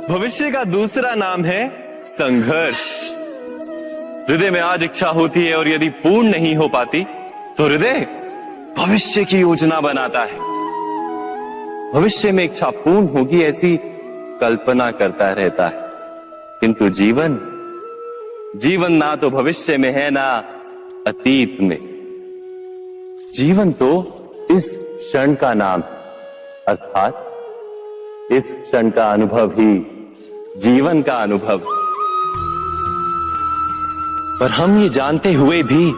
भविष्य का दूसरा नाम है संघर्ष। हृदय में आज इच्छा होती है और यदि पूर्ण नहीं हो पाती तो हृदय भविष्य की योजना बनाता है। भविष्य में इच्छा पूर्ण होगी ऐसी कल्पना करता रहता है, किंतु जीवन ना तो भविष्य में है ना अतीत में। जीवन तो इस क्षण का नाम, अर्थात इस क्षण का अनुभव ही जीवन का अनुभव। पर हम ये जानते हुए भी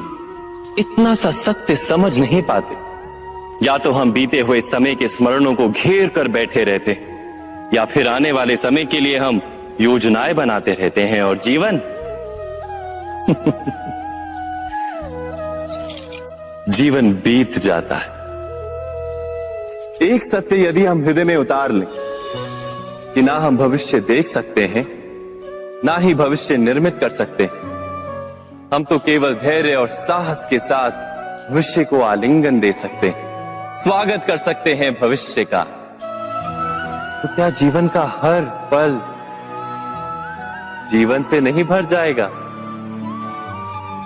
इतना सा सत्य समझ नहीं पाते। या तो हम बीते हुए समय के स्मरणों को घेर कर बैठे रहते हैं, या फिर आने वाले समय के लिए हम योजनाएं बनाते रहते हैं और जीवन जीवन बीत जाता है। एक सत्य यदि हम हृदय में उतार लें कि ना हम भविष्य देख सकते हैं, ना ही भविष्य निर्मित कर सकते हैं, हम तो केवल धैर्य और साहस के साथ भविष्य को आलिंगन दे सकते हैं, स्वागत कर सकते हैं भविष्य का। तो क्या जीवन का हर पल जीवन से नहीं भर जाएगा?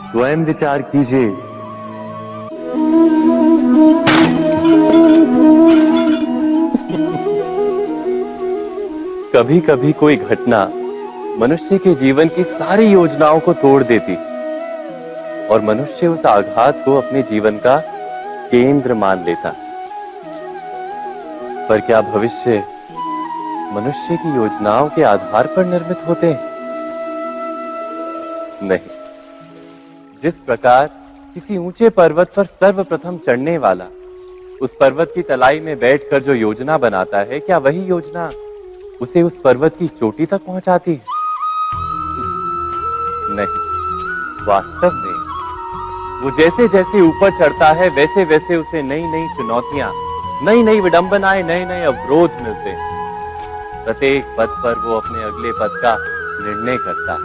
स्वयं विचार कीजिए। कभी कभी कोई घटना मनुष्य के जीवन की सारी योजनाओं को तोड़ देती और मनुष्य उस आघात को अपने जीवन का केंद्र मान लेता। पर क्या भविष्य मनुष्य की योजनाओं के आधार पर निर्मित होते हैं? नहीं। जिस प्रकार किसी ऊंचे पर्वत पर सर्वप्रथम चढ़ने वाला उस पर्वत की तलाई में बैठकर जो योजना बनाता है, क्या वही योजना उसे उस पर्वत की चोटी तक पहुंचाती है? नहीं। वास्तव में वो जैसे जैसे ऊपर चढ़ता है वैसे वैसे उसे नई नई चुनौतियां, नई नई विडंबनाएं, नए नए अवरोध मिलते हैं। प्रत्येक पद पर वो अपने अगले पद का निर्णय करता है।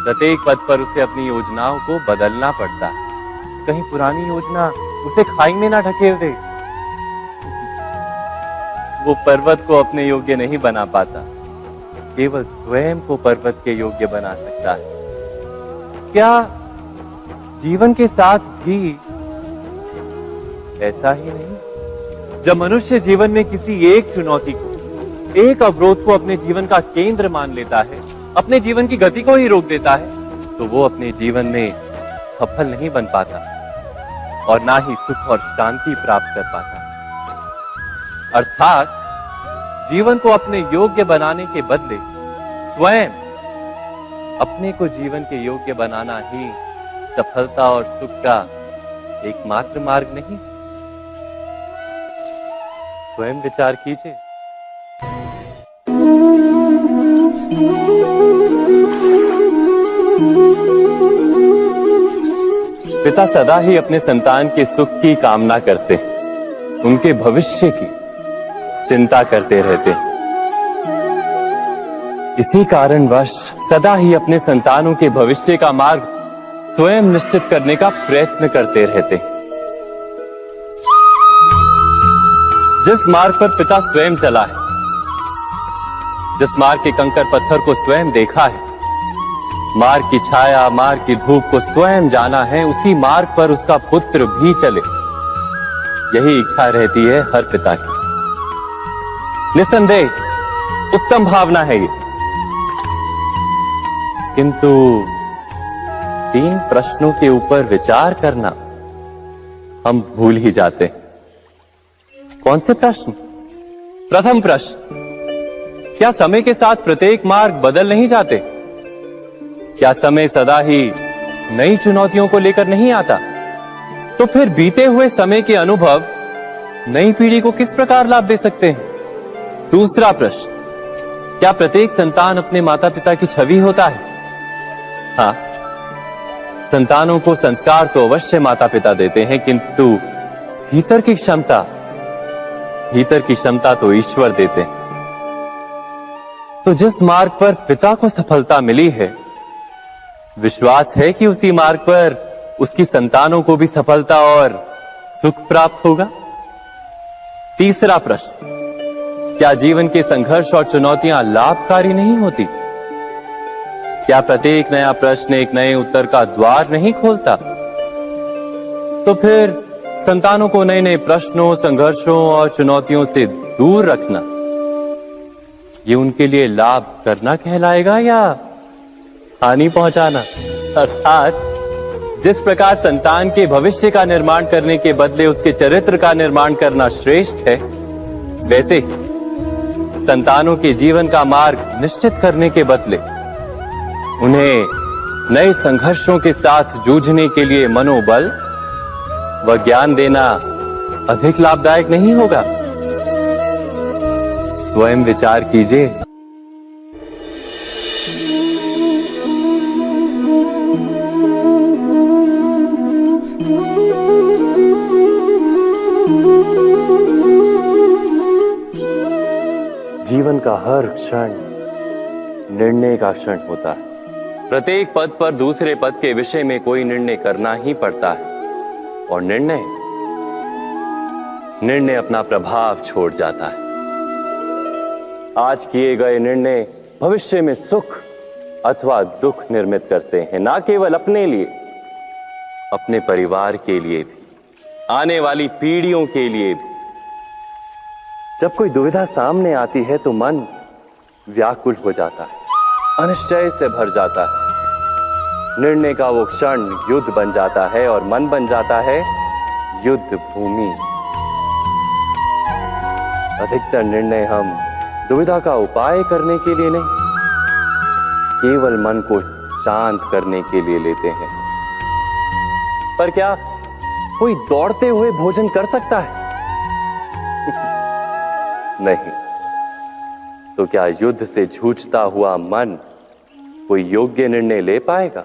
प्रत्येक पद पर उसे अपनी योजनाओं को बदलना पड़ता है। कहीं पुरानी योजना उसे खाई में ना ढकेल दे। वो पर्वत को अपने योग्य नहीं बना पाता, केवल स्वयं को पर्वत के योग्य बना सकता है। क्या जीवन के साथ भी ऐसा ही नहीं? जब मनुष्य जीवन में किसी एक चुनौती को, एक अवरोध को अपने जीवन का केंद्र मान लेता है, अपने जीवन की गति को ही रोक देता है, तो वो अपने जीवन में सफल नहीं बन पाता और ना ही सुख और शांति प्राप्त कर पाता। अर्थात जीवन को अपने योग्य बनाने के बदले स्वयं अपने को जीवन के योग्य बनाना ही सफलता और सुख का एकमात्र मार्ग नहीं। स्वयं विचार कीजिए। पिता सदा ही अपने संतान के सुख की कामना करते हैं, उनके भविष्य की चिंता करते रहते हैं। इसी कारणवश सदा ही अपने संतानों के भविष्य का मार्ग स्वयं निश्चित करने का प्रयत्न करते रहते हैं। जिस मार्ग पर पिता स्वयं चला है, जिस मार्ग के कंकर पत्थर को स्वयं देखा है, मार्ग की छाया, मार्ग की धूप को स्वयं जाना है, उसी मार्ग पर उसका पुत्र भी चले, यही इच्छा रहती है हर पिता की। निस्संदेह उत्तम भावना है ये, किंतु 3 प्रश्नों के ऊपर विचार करना हम भूल ही जाते हैं। कौन से प्रश्न? प्रथम प्रश्न, क्या समय के साथ प्रत्येक मार्ग बदल नहीं जाते? क्या समय सदा ही नई चुनौतियों को लेकर नहीं आता? तो फिर बीते हुए समय के अनुभव नई पीढ़ी को किस प्रकार लाभ दे सकते हैं? दूसरा प्रश्न, क्या प्रत्येक संतान अपने माता पिता की छवि होता है? हाँ, संतानों को संस्कार तो अवश्य माता पिता देते हैं, किंतु भीतर की क्षमता तो ईश्वर देते हैं। तो जिस मार्ग पर पिता को सफलता मिली है, विश्वास है कि उसी मार्ग पर उसकी संतानों को भी सफलता और सुख प्राप्त होगा। तीसरा प्रश्न, क्या जीवन के संघर्ष और चुनौतियां लाभकारी नहीं होती? क्या प्रत्येक नया प्रश्न एक नए उत्तर का द्वार नहीं खोलता? तो फिर संतानों को नए नए प्रश्नों, संघर्षों और चुनौतियों से दूर रखना, ये उनके लिए लाभ करना कहलाएगा या हानि पहुंचाना? अर्थात जिस प्रकार संतान के भविष्य का निर्माण करने के बदले उसके चरित्र का निर्माण करना श्रेष्ठ है, वैसे ही संतानों के जीवन का मार्ग निश्चित करने के बदले उन्हें नए संघर्षों के साथ जूझने के लिए मनोबल व ज्ञान देना अधिक लाभदायक नहीं होगा? स्वयं विचार कीजिए। जीवन का हर क्षण निर्णय का क्षण होता है। प्रत्येक पद पर दूसरे पद के विषय में कोई निर्णय करना ही पड़ता है और निर्णय अपना प्रभाव छोड़ जाता है। आज किए गए निर्णय भविष्य में सुख अथवा दुख निर्मित करते हैं, ना केवल अपने लिए, अपने परिवार के लिए भी, आने वाली पीढ़ियों के लिए भी। जब कोई दुविधा सामने आती है तो मन व्याकुल हो जाता है, अनिश्चय से भर जाता है। निर्णय का वो क्षण युद्ध बन जाता है और मन बन जाता है युद्ध भूमि। अधिकतर निर्णय हम दुविधा का उपाय करने के लिए नहीं, केवल मन को शांत करने के लिए लेते हैं। पर क्या कोई दौड़ते हुए भोजन कर सकता है? नहीं। तो क्या युद्ध से जूझता हुआ मन कोई योग्य निर्णय ले पाएगा?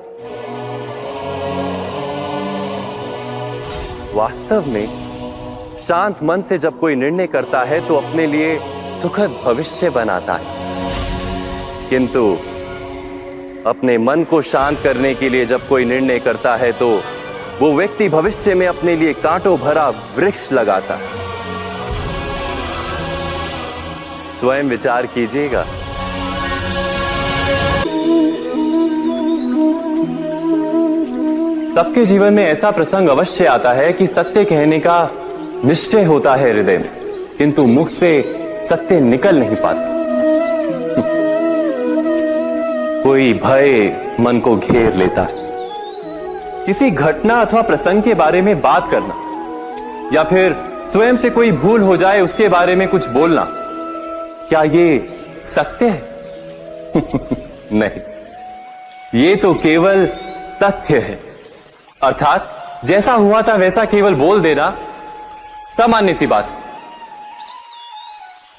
वास्तव में शांत मन से जब कोई निर्णय करता है तो अपने लिए सुखद भविष्य बनाता है, किंतु अपने मन को शांत करने के लिए जब कोई निर्णय करता है तो वो व्यक्ति भविष्य में अपने लिए कांटों भरा वृक्ष लगाता है। स्वयं विचार कीजिएगा। सबके जीवन में ऐसा प्रसंग अवश्य आता है कि सत्य कहने का निश्चय होता है हृदय में, किंतु मुख से सत्य निकल नहीं पाता। कोई भय मन को घेर लेता है। किसी घटना अथवा प्रसंग के बारे में बात करना या फिर स्वयं से कोई भूल हो जाए उसके बारे में कुछ बोलना, क्या ये सत्य है? नहीं, ये तो केवल तथ्य है। अर्थात जैसा हुआ था वैसा केवल बोल देना सामान्य सी बात है।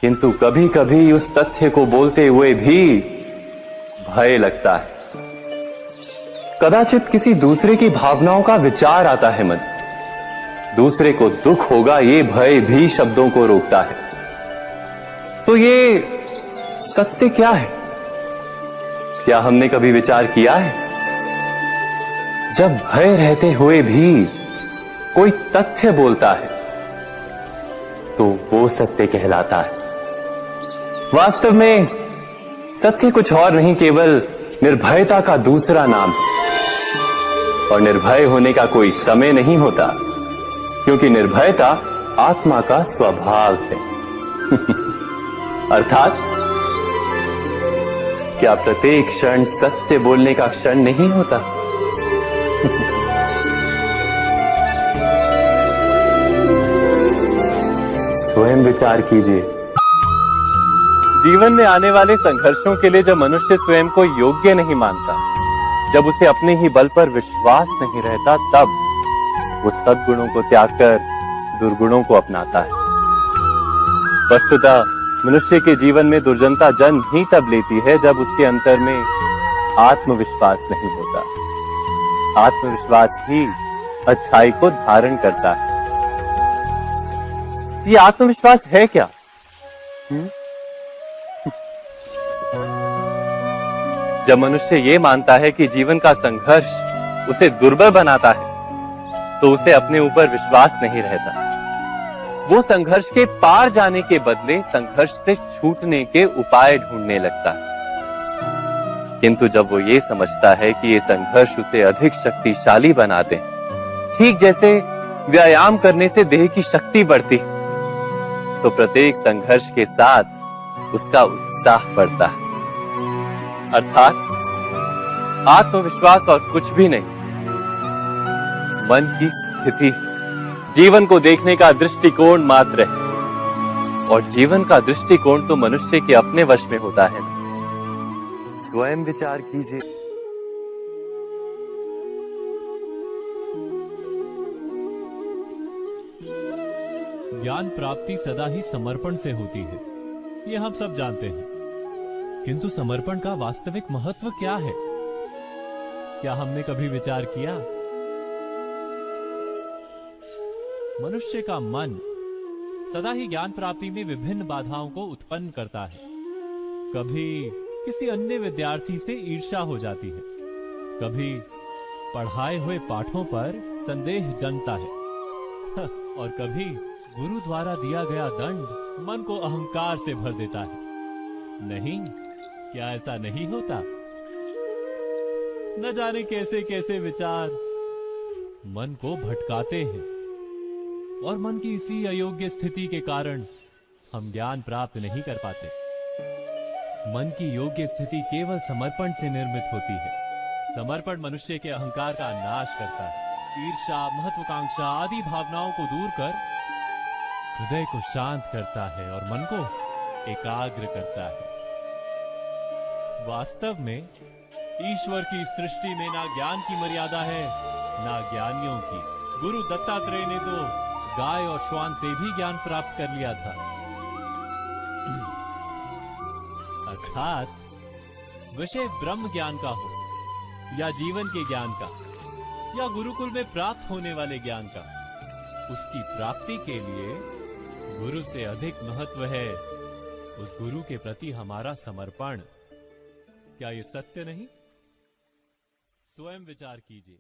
किंतु कभी कभी उस तथ्य को बोलते हुए भी भय लगता है। कदाचित किसी दूसरे की भावनाओं का विचार आता है मन, दूसरे को दुख होगा ये भय भी शब्दों को रोकता है। तो ये सत्य क्या है? क्या हमने कभी विचार किया है? जब भय रहते हुए भी कोई तथ्य बोलता है तो वो सत्य कहलाता है। वास्तव में सत्य कुछ और नहीं, केवल निर्भयता का दूसरा नाम है। और निर्भय होने का कोई समय नहीं होता, क्योंकि निर्भयता आत्मा का स्वभाव है। अर्थात क्या प्रत्येक क्षण सत्य बोलने का क्षण नहीं होता? स्वयं विचार कीजिए। जीवन में आने वाले संघर्षों के लिए जब मनुष्य स्वयं को योग्य नहीं मानता, जब उसे अपने ही बल पर विश्वास नहीं रहता, तब वो सद्गुणों को त्याग कर दुर्गुणों को अपनाता है। वस्तुतः मनुष्य के जीवन में दुर्जनता जन्म ही तब लेती है जब उसके अंतर में आत्मविश्वास नहीं होता। आत्मविश्वास ही अच्छाई को धारण करता है। ये आत्मविश्वास है क्या? जब मनुष्य ये मानता है कि जीवन का संघर्ष उसे दुर्बल बनाता है, तो उसे अपने ऊपर विश्वास नहीं रहता। वो संघर्ष के पार जाने के बदले संघर्ष से छूटने के उपाय ढूंढने लगता है। किंतु जब वो ये समझता है कि ये संघर्ष उसे अधिक शक्तिशाली बनाते, ठीक जैसे व्यायाम करने से देह की शक्ति बढ़ती, तो प्रत्येक संघर्ष के साथ उसका उत्साह बढ़ता है। अर्थात आत्मविश्वास और कुछ भी नहीं, मन की स्थिति जीवन को देखने का दृष्टिकोण मात्र है, और जीवन का दृष्टिकोण तो मनुष्य के अपने वश में होता है। स्वयं विचार कीजिए। ज्ञान प्राप्ति सदा ही समर्पण से होती है, ये हम सब जानते हैं। किंतु समर्पण का वास्तविक महत्व क्या है? क्या हमने कभी विचार किया? मनुष्य का मन सदा ही ज्ञान प्राप्ति में विभिन्न बाधाओं को उत्पन्न करता है। कभी किसी अन्य विद्यार्थी से ईर्ष्या हो जाती है, कभी पढ़ाए हुए पाठों पर संदेह जन्मता है, और कभी गुरु द्वारा दिया गया दंड मन को अहंकार से भर देता है। नहीं, क्या ऐसा नहीं होता? न जाने कैसे कैसे विचार मन को भटकाते हैं, और मन की इसी अयोग्य स्थिति के कारण हम ज्ञान प्राप्त नहीं कर पाते। मन की योग्य स्थिति केवल समर्पण से निर्मित होती है। समर्पण मनुष्य के अहंकार का नाश करता है, ईर्ष्या, महत्वाकांक्षा आदि भावनाओं को दूर कर हृदय को शांत करता है और मन को एकाग्र करता है। वास्तव में ईश्वर की सृष्टि में ना ज्ञान की मर्यादा है, ना ज्ञानियों की। गुरु दत्तात्रेय ने तो गाय और श्वान से भी ज्ञान प्राप्त कर लिया था। अर्थात विषय ब्रह्म ज्ञान का हो, या जीवन के ज्ञान का, या गुरुकुल में प्राप्त होने वाले ज्ञान का, उसकी प्राप्ति के लिए गुरु से अधिक महत्व है उस गुरु के प्रति हमारा समर्पण। क्या ये सत्य नहीं? स्वयं विचार कीजिए।